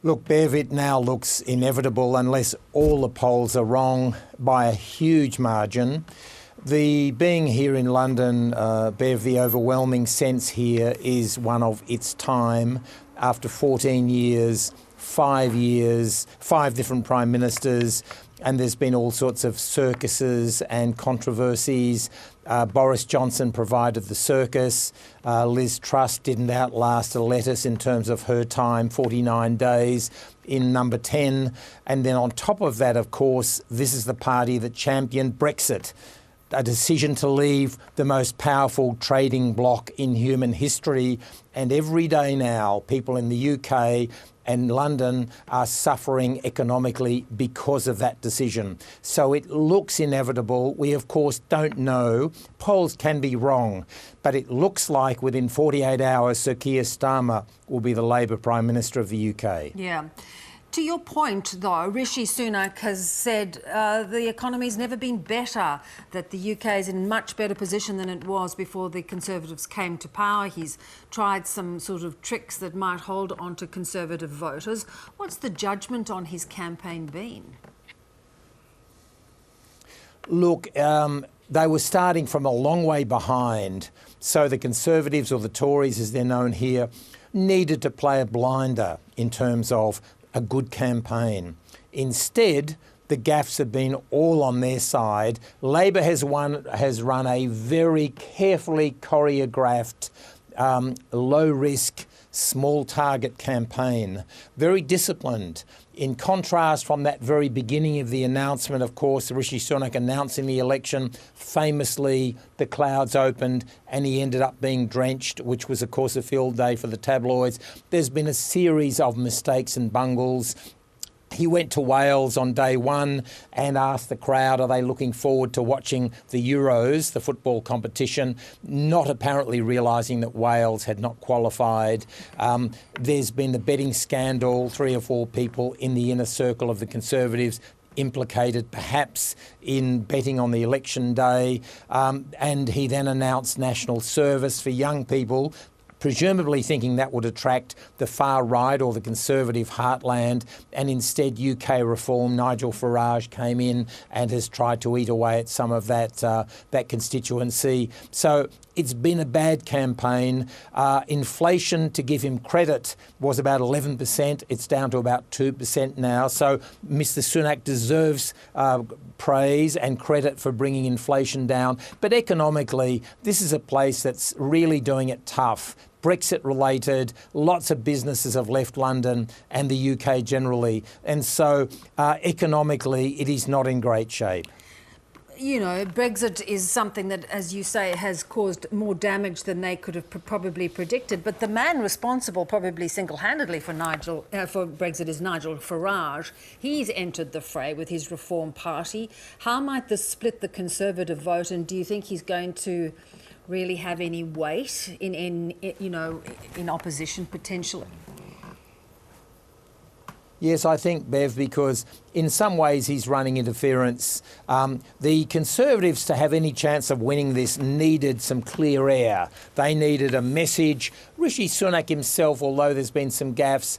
Look, Bev, it now looks inevitable unless all the polls are wrong by a huge margin. Being here in London, Bev, the overwhelming sense here is one of its time. After 14 years, 5 different prime ministers, and there's been all sorts of circuses and controversies. Boris Johnson provided the circus. Liz Truss didn't outlast a lettuce in terms of her time, 49 days in number 10. And then on top of that, of course, this is the party that championed Brexit, a decision to leave the most powerful trading bloc in human history. And every day now, people in the UK and London are suffering economically because of that decision. So it looks inevitable. We, of course, don't know. Polls can be wrong, but it looks like within 48 hours, Sir Keir Starmer will be the Labor Prime Minister of the UK. Yeah. To your point, though, Rishi Sunak has said the economy's never been better, that the UK is in much better position than it was before the Conservatives came to power. He's tried some sort of tricks that might hold on to Conservative voters. What's the judgment on his campaign been? Look, they were starting from a long way behind. So the Conservatives, or the Tories as they're known here, needed to play a blinder in terms of a good campaign. Instead, the gaffes have been all on their side. Labor has run a very carefully choreographed, low-risk, small-target campaign, very disciplined. In contrast, from that very beginning of the announcement, of course, Rishi Sunak announcing the election, famously the clouds opened and he ended up being drenched, which was, of course, a field day for the tabloids. There's been a series of mistakes and bungles. He went to Wales on day one and asked the crowd, are they looking forward to watching the Euros, the football competition, not apparently realising that Wales had not qualified. There's been the betting scandal, 3 or 4 people in the inner circle of the Conservatives implicated perhaps in betting on the election day. And he then announced national service for young people, presumably thinking that would attract the far right or the Conservative heartland, and instead UK reform. Nigel Farage came in and has tried to eat away at some of that constituency. So it's been a bad campaign. Inflation, to give him credit, was about 11%. It's down to about 2% now. So Mr Sunak deserves praise and credit for bringing inflation down. But economically, this is a place that's really doing it tough. Brexit related, lots of businesses have left London and the UK generally. And so economically, it is not in great shape. You know, Brexit is something that, as you say, has caused more damage than they could have probably predicted. But the man responsible, probably single-handedly for Brexit, is Nigel Farage. He's entered the fray with his Reform Party. How might this split the Conservative vote? And do you think he's going to really have any weight in opposition potentially? Yes, I think, Bev, because in some ways he's running interference. The Conservatives, to have any chance of winning this, needed some clear air. They needed a message. Rishi Sunak himself, although there's been some gaffes,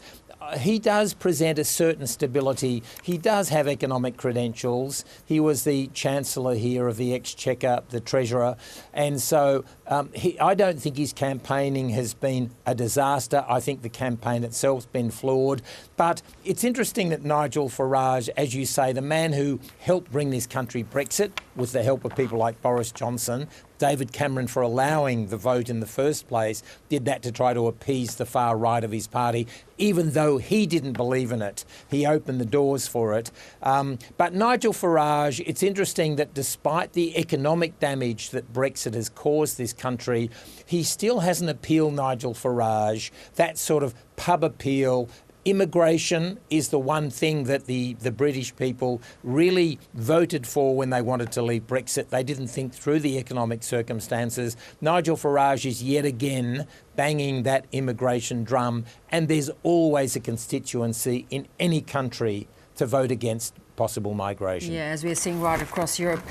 he does present a certain stability. He does have economic credentials. He was the Chancellor here of the Exchequer, the Treasurer. And so I don't think his campaigning has been a disaster. I think the campaign itself has been flawed. But it's interesting that Nigel Farage, as you say, the man who helped bring this country Brexit with the help of people like Boris Johnson, David Cameron for allowing the vote in the first place, did that to try to appease the far right of his party, even though he didn't believe in it. He opened the doors for it. But Nigel Farage, it's interesting that despite the economic damage that Brexit has caused this country, he still hasn't appealed, Nigel Farage, that sort of pub appeal. Immigration is the one thing that the British people really voted for when they wanted to leave Brexit. They didn't think through the economic circumstances. Nigel Farage is yet again banging that immigration drum, and there's always a constituency in any country to vote against possible migration. Yeah, as we're seeing right across Europe.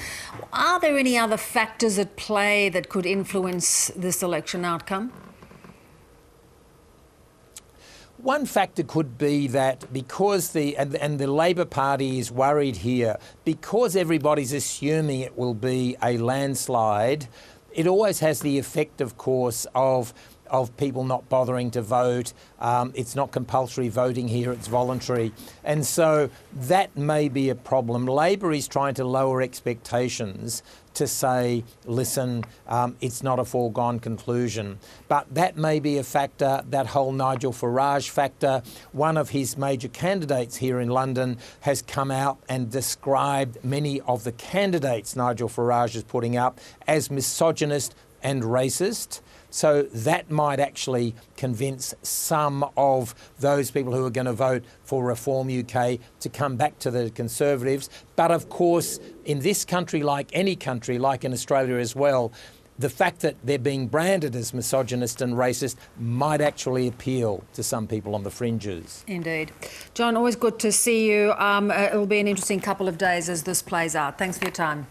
Are there any other factors at play that could influence this election outcome? One factor could be that because the Labor Party is worried here, because everybody's assuming it will be a landslide, it always has the effect, of course, of people not bothering to vote. It's not compulsory voting here, it's voluntary. And so that may be a problem. Labor is trying to lower expectations to say, listen, it's not a foregone conclusion. But that may be a factor, that whole Nigel Farage factor. One of his major candidates here in London has come out and described many of the candidates Nigel Farage is putting up as misogynist and racist. So that might actually convince some of those people who are going to vote for Reform UK to come back to the Conservatives. But of course, in this country, like any country, like in Australia as well, the fact that they're being branded as misogynist and racist might actually appeal to some people on the fringes. Indeed. John, always good to see you. It'll be an interesting couple of days as this plays out. Thanks for your time.